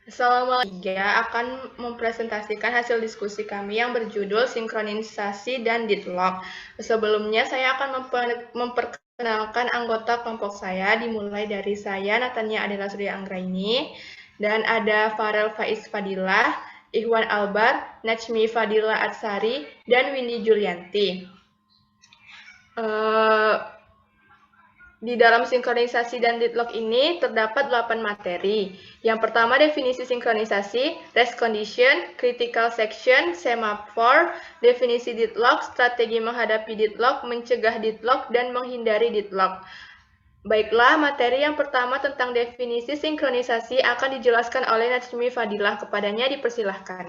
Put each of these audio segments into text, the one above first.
Assalamualaikum. Akan mempresentasikan hasil diskusi kami yang berjudul sinkronisasi dan deadlock. Sebelumnya saya akan memperkenalkan anggota kelompok saya, dimulai dari saya, Natania Adela Surya Anggraini, dan ada Farel Faiz Fadilah, Ikhwan Albar, Najmi Fadila Atsari, dan Windy Julianti. Di dalam sinkronisasi dan deadlock ini terdapat 8 materi. Yang pertama definisi sinkronisasi, rest condition, critical section, semaphore, definisi deadlock, strategi menghadapi deadlock, mencegah deadlock, dan menghindari deadlock. Baiklah, materi yang pertama tentang definisi sinkronisasi akan dijelaskan oleh Najmi Fadilah. Kepadanya dipersilahkan.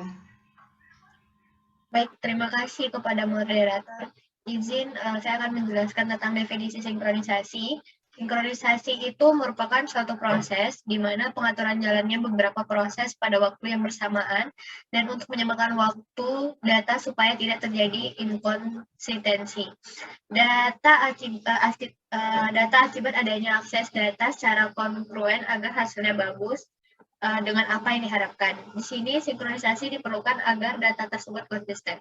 Baik, terima kasih kepada moderator. Izin saya akan menjelaskan tentang definisi sinkronisasi. Sinkronisasi itu merupakan suatu proses di mana pengaturan jalannya beberapa proses pada waktu yang bersamaan dan untuk menyamakan waktu data supaya tidak terjadi inkonsistensi. Data akibat adanya akses data secara kongruen agar hasilnya bagus dengan apa yang diharapkan. Di sini sinkronisasi diperlukan agar data tersebut konsisten.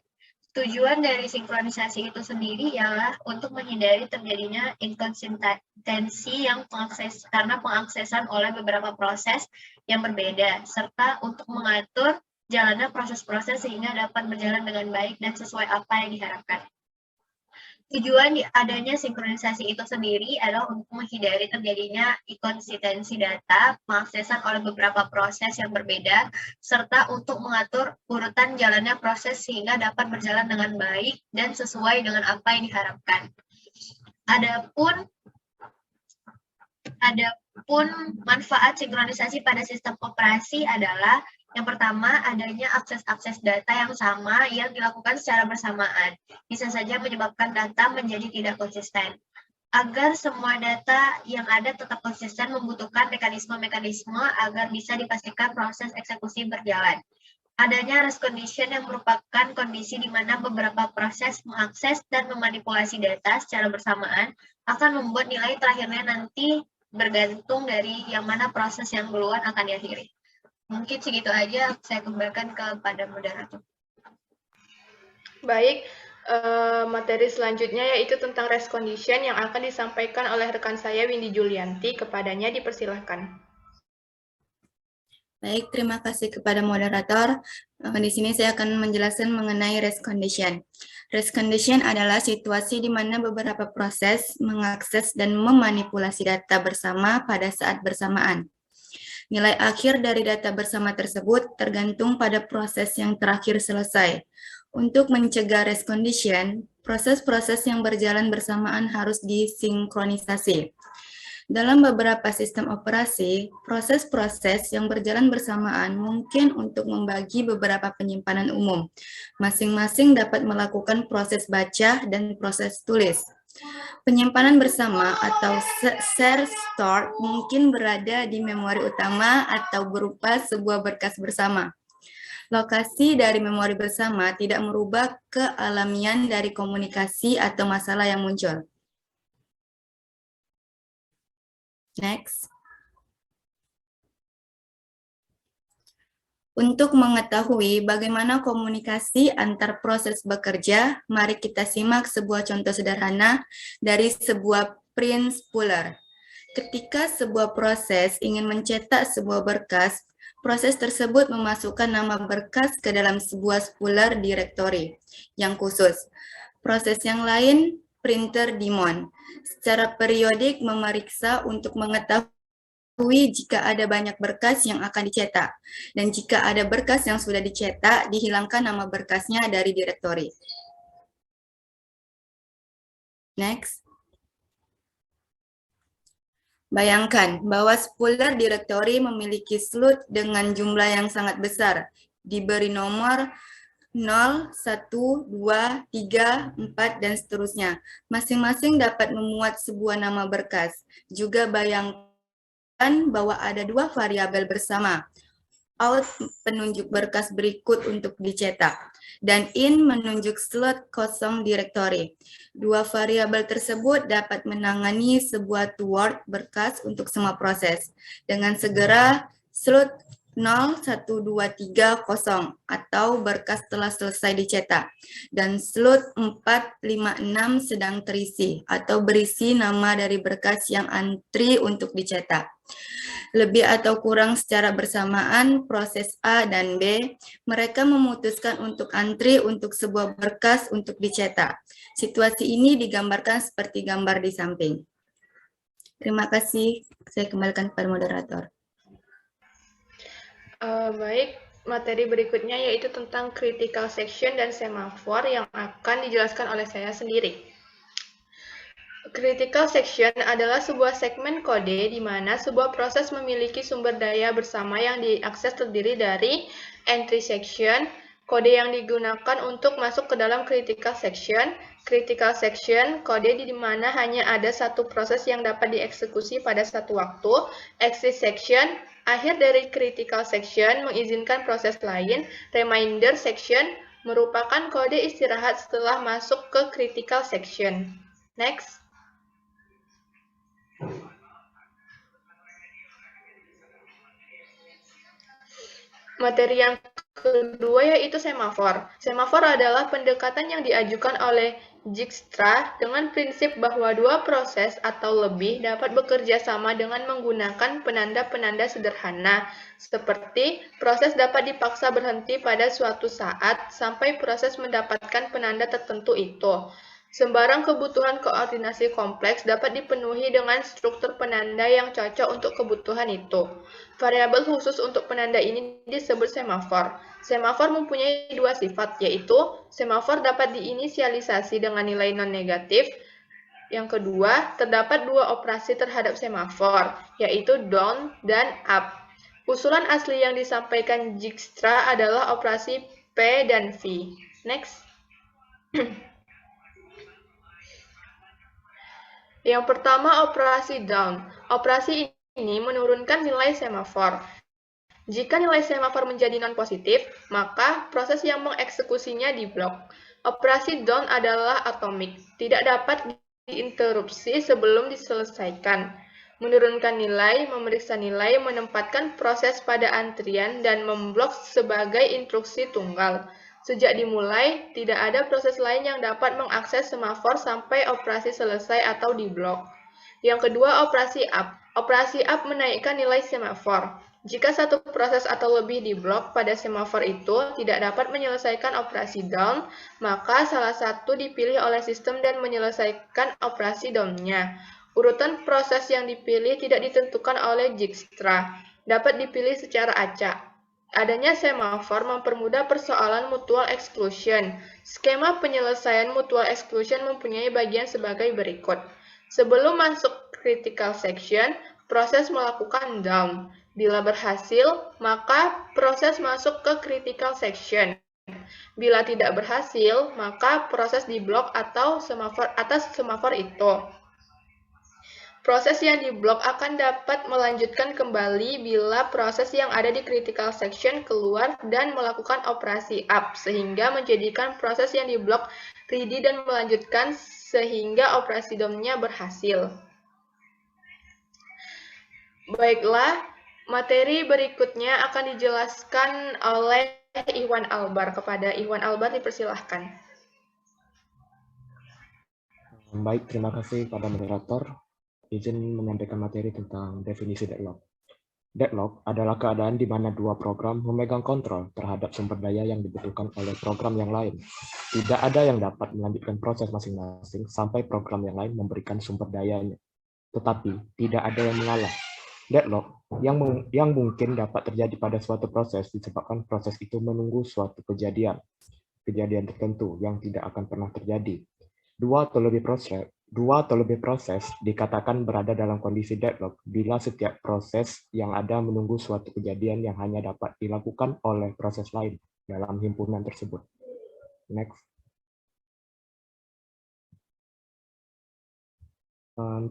Tujuan dari sinkronisasi itu sendiri ialah untuk menghindari terjadinya inkonsistensi karena pengaksesan oleh beberapa proses yang berbeda, serta untuk mengatur jalannya proses-proses sehingga dapat berjalan dengan baik dan sesuai apa yang diharapkan. Tujuan adanya sinkronisasi itu sendiri adalah untuk menghindari terjadinya inkonsistensi data, pengaksesan oleh beberapa proses yang berbeda, serta untuk mengatur urutan jalannya proses sehingga dapat berjalan dengan baik dan sesuai dengan apa yang diharapkan. Adapun manfaat sinkronisasi pada sistem operasi adalah yang pertama, adanya akses data yang sama yang dilakukan secara bersamaan. Bisa saja menyebabkan data menjadi tidak konsisten. Agar semua data yang ada tetap konsisten membutuhkan mekanisme-mekanisme agar bisa dipastikan proses eksekusi berjalan. Adanya rest condition yang merupakan kondisi di mana beberapa proses mengakses dan memanipulasi data secara bersamaan akan membuat nilai terakhirnya nanti bergantung dari yang mana proses yang duluan akan diakhiri. Mungkin segitu aja, saya kembalikan kepada moderator. Baik, materi selanjutnya yaitu tentang rest condition yang akan disampaikan oleh rekan saya Windy Julianti. Kepadanya dipersilahkan. Baik, terima kasih kepada moderator. Di sini saya akan menjelaskan mengenai rest condition. Rest condition adalah situasi di mana beberapa proses mengakses dan memanipulasi data bersama pada saat bersamaan. Nilai akhir dari data bersama tersebut tergantung pada proses yang terakhir selesai. Untuk mencegah rest condition, proses-proses yang berjalan bersamaan harus disinkronisasi. Dalam beberapa sistem operasi, proses-proses yang berjalan bersamaan mungkin untuk membagi beberapa penyimpanan umum. Masing-masing dapat melakukan proses baca dan proses tulis. Penyimpanan bersama atau share store mungkin berada di memori utama atau berupa sebuah berkas bersama. Lokasi dari memori bersama tidak merubah kealamian dari komunikasi atau masalah yang muncul. Next. Untuk mengetahui bagaimana komunikasi antar proses bekerja, mari kita simak sebuah contoh sederhana dari sebuah print spooler. Ketika sebuah proses ingin mencetak sebuah berkas, proses tersebut memasukkan nama berkas ke dalam sebuah spooler directory yang khusus. Proses yang lain, printer daemon, secara periodik memeriksa untuk mengetahui jika ada banyak berkas yang akan dicetak, dan jika ada berkas yang sudah dicetak, dihilangkan nama berkasnya dari direktori. Next. Bayangkan bahwa spooler directory memiliki slot dengan jumlah yang sangat besar, diberi nomor 0, 1, 2, 3, 4, dan seterusnya. Masing-masing dapat memuat sebuah nama berkas. Juga bayangkan bahwa ada dua variabel bersama, out penunjuk berkas berikut untuk dicetak, dan in menunjuk slot kosong directory. Dua variabel tersebut dapat menangani sebuah toward berkas untuk semua proses. Dengan segera, slot 01230 atau berkas telah selesai dicetak dan slot 456 sedang terisi atau berisi nama dari berkas yang antri untuk dicetak. Lebih atau kurang secara bersamaan proses A dan B, mereka memutuskan untuk antri untuk sebuah berkas untuk dicetak. Situasi ini digambarkan seperti gambar di samping. Terima kasih, saya kembalikan kepada moderator. Baik, materi berikutnya yaitu tentang critical section dan semafor yang akan dijelaskan oleh saya sendiri. Critical section adalah sebuah segmen kode di mana sebuah proses memiliki sumber daya bersama yang diakses terdiri dari entry section, kode yang digunakan untuk masuk ke dalam critical section, kode di mana hanya ada satu proses yang dapat dieksekusi pada satu waktu, exit section, akhir dari critical section mengizinkan proses lain, reminder section merupakan kode istirahat setelah masuk ke critical section. Next. Materi yang kedua yaitu semafor. Semafor adalah pendekatan yang diajukan oleh Dijkstra dengan prinsip bahwa dua proses atau lebih dapat bekerja sama dengan menggunakan penanda-penanda sederhana, seperti proses dapat dipaksa berhenti pada suatu saat sampai proses mendapatkan penanda tertentu itu. Sembarang kebutuhan koordinasi kompleks dapat dipenuhi dengan struktur penanda yang cocok untuk kebutuhan itu. Variabel khusus untuk penanda ini disebut semafor. Semafor mempunyai dua sifat, yaitu semafor dapat diinisialisasi dengan nilai non-negatif. Yang kedua, terdapat dua operasi terhadap semafor, yaitu down dan up. Usulan asli yang disampaikan Dijkstra adalah operasi P dan V. Next. Yang pertama, operasi down. Operasi ini menurunkan nilai semafor. Jika nilai semafor menjadi non-positif, maka proses yang mengeksekusinya diblok. Operasi down adalah atomik, tidak dapat diinterupsi sebelum diselesaikan. Menurunkan nilai, memeriksa nilai, menempatkan proses pada antrian, dan memblok sebagai instruksi tunggal. Sejak dimulai, tidak ada proses lain yang dapat mengakses semafor sampai operasi selesai atau diblok. Yang kedua, operasi up. Operasi up menaikkan nilai semafor. Jika satu proses atau lebih diblok pada semafor itu tidak dapat menyelesaikan operasi down, maka salah satu dipilih oleh sistem dan menyelesaikan operasi down-nya. Urutan proses yang dipilih tidak ditentukan oleh Dijkstra, dapat dipilih secara acak. Adanya semafor mempermudah persoalan mutual exclusion. Skema penyelesaian mutual exclusion mempunyai bagian sebagai berikut. Sebelum masuk critical section, proses melakukan down. Bila berhasil, maka proses masuk ke critical section. Bila tidak berhasil, maka proses diblok atau semafor atas semafor itu. Proses yang diblok akan dapat melanjutkan kembali bila proses yang ada di critical section keluar dan melakukan operasi up, sehingga menjadikan proses yang diblok ready dan melanjutkan sehingga operasi down-nya berhasil. Baiklah, materi berikutnya akan dijelaskan oleh Iwan Albar. Kepada Iwan Albar dipersilahkan. Baik, terima kasih pada moderator. Izin menyampaikan materi tentang definisi deadlock. Deadlock adalah keadaan di mana dua program memegang kontrol terhadap sumber daya yang dibutuhkan oleh program yang lain. Tidak ada yang dapat melanjutkan proses masing-masing sampai program yang lain memberikan sumber dayanya. Tetapi tidak ada yang mengalah. Deadlock yang mungkin dapat terjadi pada suatu proses disebabkan proses itu menunggu suatu kejadian tertentu yang tidak akan pernah terjadi. Dua atau lebih proses dikatakan berada dalam kondisi deadlock bila setiap proses yang ada menunggu suatu kejadian yang hanya dapat dilakukan oleh proses lain dalam himpunan tersebut. Next.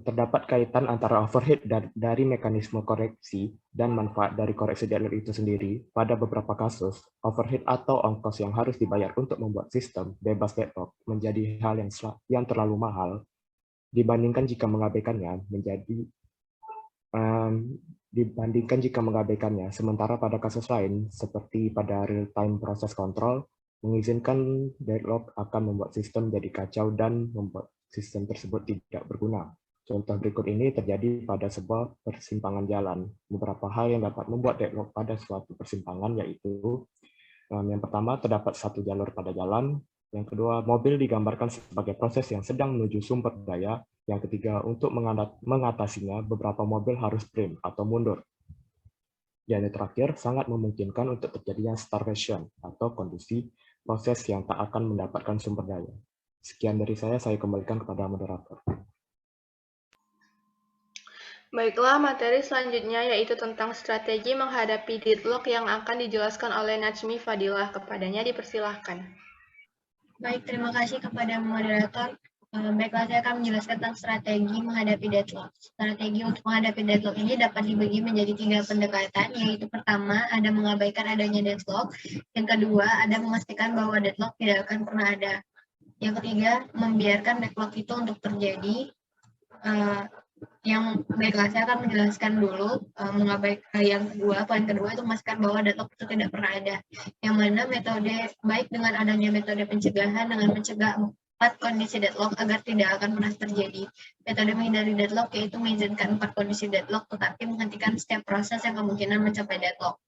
Terdapat kaitan antara overhead dari mekanisme koreksi dan manfaat dari koreksi deadlock itu sendiri. Pada beberapa kasus, overhead atau ongkos yang harus dibayar untuk membuat sistem bebas deadlock menjadi hal yang terlalu mahal dibandingkan jika mengabaikannya dibandingkan jika mengabaikannya. Sementara pada kasus lain, seperti pada real-time process control, mengizinkan deadlock akan membuat sistem jadi kacau dan membuat sistem tersebut tidak berguna. Contoh berikut ini terjadi pada sebuah persimpangan jalan. Beberapa hal yang dapat membuat deadlock pada suatu persimpangan yaitu yang pertama, terdapat satu jalur pada jalan. Yang kedua, mobil digambarkan sebagai proses yang sedang menuju sumber daya. Yang ketiga, untuk mengatasinya, beberapa mobil harus berhenti atau mundur. Dan yang terakhir, sangat memungkinkan untuk terjadinya starvation atau kondisi proses yang tak akan mendapatkan sumber daya. Sekian dari saya kembalikan kepada moderator. Baiklah, materi selanjutnya yaitu tentang strategi menghadapi deadlock yang akan dijelaskan oleh Najmi Fadilah. Kepadanya dipersilahkan. Baik, terima kasih kepada moderator. Baiklah, saya akan menjelaskan tentang strategi menghadapi deadlock. Strategi untuk menghadapi deadlock ini dapat dibagi menjadi 3 pendekatan, yaitu pertama, ada mengabaikan adanya deadlock. Yang kedua, ada memastikan bahwa deadlock tidak akan pernah ada. Yang ketiga, membiarkan deadlock itu untuk terjadi. Baiklah, saya akan menjelaskan dulu mengabaikan yang kedua. Poin kedua itu memastikan bahwa deadlock itu tidak pernah ada. Yang mana metode baik dengan adanya metode pencegahan dengan mencegah 4 kondisi deadlock agar tidak akan pernah terjadi. Metode menghindari deadlock yaitu mengizinkan 4 kondisi deadlock tetapi menghentikan setiap proses yang kemungkinan mencapai deadlock.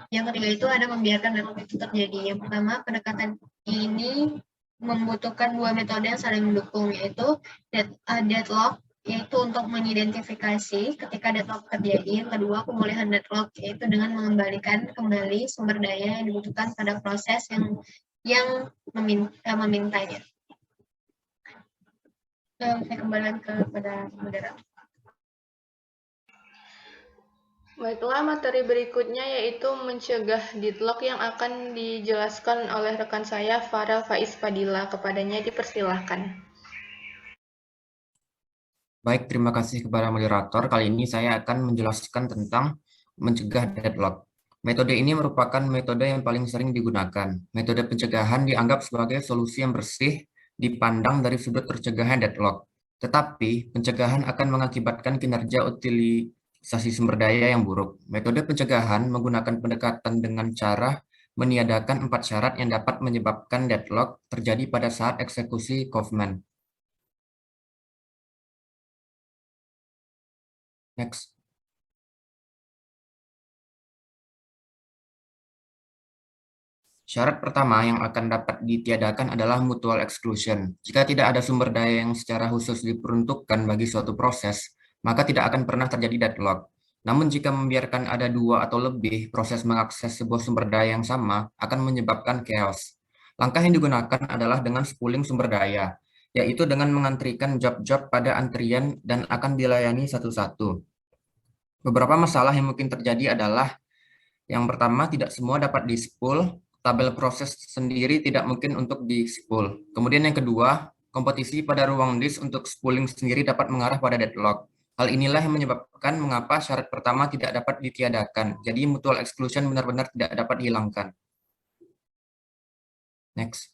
Yang ketiga itu ada membiarkan deadlock itu terjadi. Yang pertama, pendekatan ini membutuhkan 2 metode yang saling mendukung, yaitu deadlock, yaitu untuk mengidentifikasi ketika deadlock terjadi. Yang kedua, pemulihan deadlock, yaitu dengan mengembalikan kembali sumber daya yang dibutuhkan pada proses yang memintanya. Saya kembalikan kepada moderator. Baiklah, materi berikutnya yaitu mencegah deadlock yang akan dijelaskan oleh rekan saya, Farel Faiz Fadila. Kepadanya dipersilahkan. Baik, terima kasih kepada moderator. Kali ini saya akan menjelaskan tentang mencegah deadlock. Metode ini merupakan metode yang paling sering digunakan. Metode pencegahan dianggap sebagai solusi yang bersih dipandang dari sudut tercegahnya deadlock. Tetapi, pencegahan akan mengakibatkan kinerja utilisasi sumber daya yang buruk. Metode pencegahan menggunakan pendekatan dengan cara meniadakan 4 syarat yang dapat menyebabkan deadlock terjadi pada saat eksekusi Kaufman. Next. Syarat pertama yang akan dapat ditiadakan adalah mutual exclusion. Jika tidak ada sumber daya yang secara khusus diperuntukkan bagi suatu proses, maka tidak akan pernah terjadi deadlock. Namun jika membiarkan ada 2 atau lebih proses mengakses sebuah sumber daya yang sama, akan menyebabkan chaos. Langkah yang digunakan adalah dengan spooling sumber daya, yaitu dengan mengantrikan job-job pada antrian dan akan dilayani satu-satu. Beberapa masalah yang mungkin terjadi adalah yang pertama, tidak semua dapat di-spool, tabel proses sendiri tidak mungkin untuk di-spool. Kemudian yang kedua, kompetisi pada ruang disk untuk spooling sendiri dapat mengarah pada deadlock. Hal inilah yang menyebabkan mengapa syarat pertama tidak dapat ditiadakan. Jadi mutual exclusion benar-benar tidak dapat dihilangkan. Next.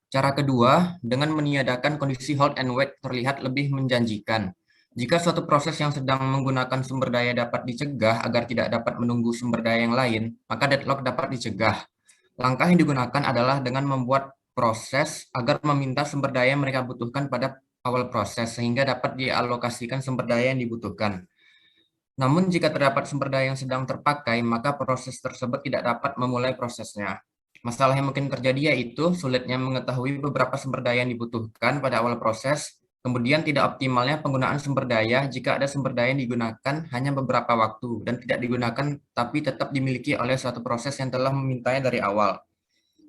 Cara kedua, dengan meniadakan kondisi hold and wait terlihat lebih menjanjikan. Jika suatu proses yang sedang menggunakan sumber daya dapat dicegah agar tidak dapat menunggu sumber daya yang lain, maka deadlock dapat dicegah. Langkah yang digunakan adalah dengan membuat proses agar meminta sumber daya yang mereka butuhkan pada awal proses, sehingga dapat dialokasikan sumber daya yang dibutuhkan. Namun jika terdapat sumber daya yang sedang terpakai, maka proses tersebut tidak dapat memulai prosesnya. Masalah yang mungkin terjadi yaitu sulitnya mengetahui beberapa sumber daya yang dibutuhkan pada awal proses, kemudian tidak optimalnya penggunaan sumber daya jika ada sumber daya yang digunakan hanya beberapa waktu dan tidak digunakan tapi tetap dimiliki oleh suatu proses yang telah memintanya dari awal.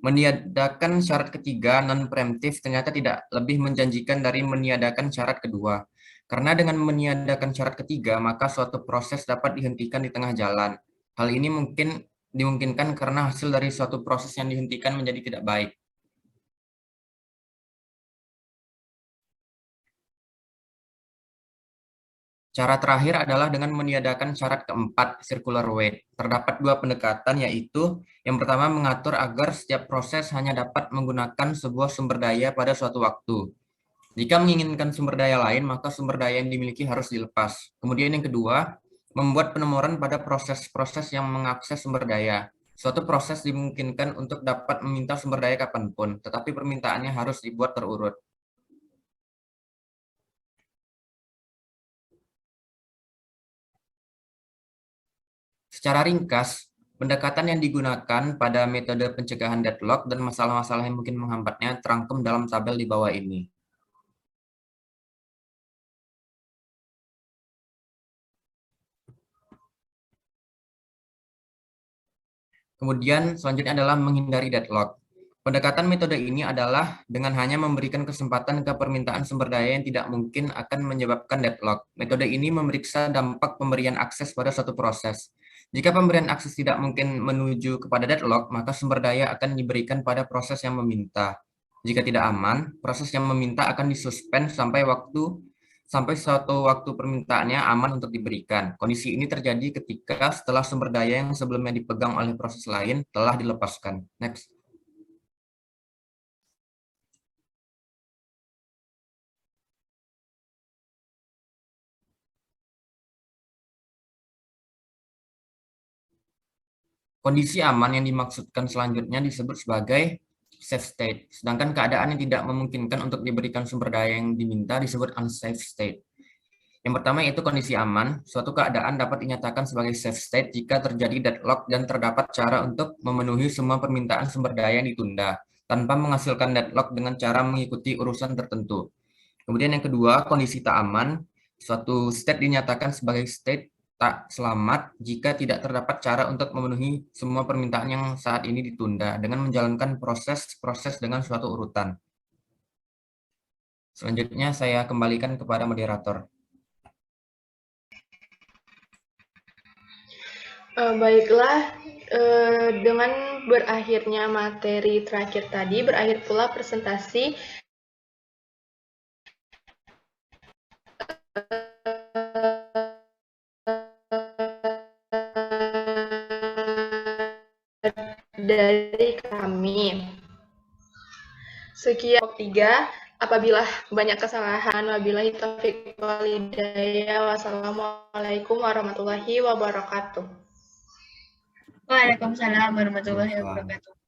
Meniadakan syarat ketiga non-preemptif ternyata tidak lebih menjanjikan dari meniadakan syarat kedua. Karena dengan meniadakan syarat ketiga, maka suatu proses dapat dihentikan di tengah jalan. Hal ini dimungkinkan karena hasil dari suatu proses yang dihentikan menjadi tidak baik. Cara terakhir adalah dengan meniadakan syarat keempat, circular wait. Terdapat 2 pendekatan, yaitu yang pertama mengatur agar setiap proses hanya dapat menggunakan sebuah sumber daya pada suatu waktu. Jika menginginkan sumber daya lain, maka sumber daya yang dimiliki harus dilepas. Kemudian yang kedua, membuat penomoran pada proses-proses yang mengakses sumber daya. Suatu proses dimungkinkan untuk dapat meminta sumber daya kapanpun, tetapi permintaannya harus dibuat terurut. Secara ringkas, pendekatan yang digunakan pada metode pencegahan deadlock dan masalah-masalah yang mungkin menghambatnya terangkum dalam tabel di bawah ini. Kemudian selanjutnya adalah menghindari deadlock. Pendekatan metode ini adalah dengan hanya memberikan kesempatan ke permintaan sumber daya yang tidak mungkin akan menyebabkan deadlock. Metode ini memeriksa dampak pemberian akses pada suatu proses. Jika pemberian akses tidak mungkin menuju kepada deadlock, maka sumber daya akan diberikan pada proses yang meminta. Jika tidak aman, proses yang meminta akan disuspend sampai suatu waktu permintaannya aman untuk diberikan. Kondisi ini terjadi ketika setelah sumber daya yang sebelumnya dipegang oleh proses lain telah dilepaskan. Next. Kondisi aman yang dimaksudkan selanjutnya disebut sebagai safe state, sedangkan keadaan yang tidak memungkinkan untuk diberikan sumber daya yang diminta disebut unsafe state. Yang pertama yaitu kondisi aman. Suatu keadaan dapat dinyatakan sebagai safe state jika terjadi deadlock dan terdapat cara untuk memenuhi semua permintaan sumber daya yang ditunda, tanpa menghasilkan deadlock dengan cara mengikuti urusan tertentu. Kemudian yang kedua, kondisi tak aman. Suatu state dinyatakan sebagai state tak selamat jika tidak terdapat cara untuk memenuhi semua permintaan yang saat ini ditunda dengan menjalankan proses-proses dengan suatu urutan. Selanjutnya saya kembalikan kepada moderator. Baiklah, dengan berakhirnya materi terakhir tadi, berakhir pula presentasi dari kami. Sekian 3. Apabila banyak kesalahan, wabillahi taufiq wal hidayah. Wassalamualaikum warahmatullahi wabarakatuh. Waalaikumsalam warahmatullahi wabarakatuh.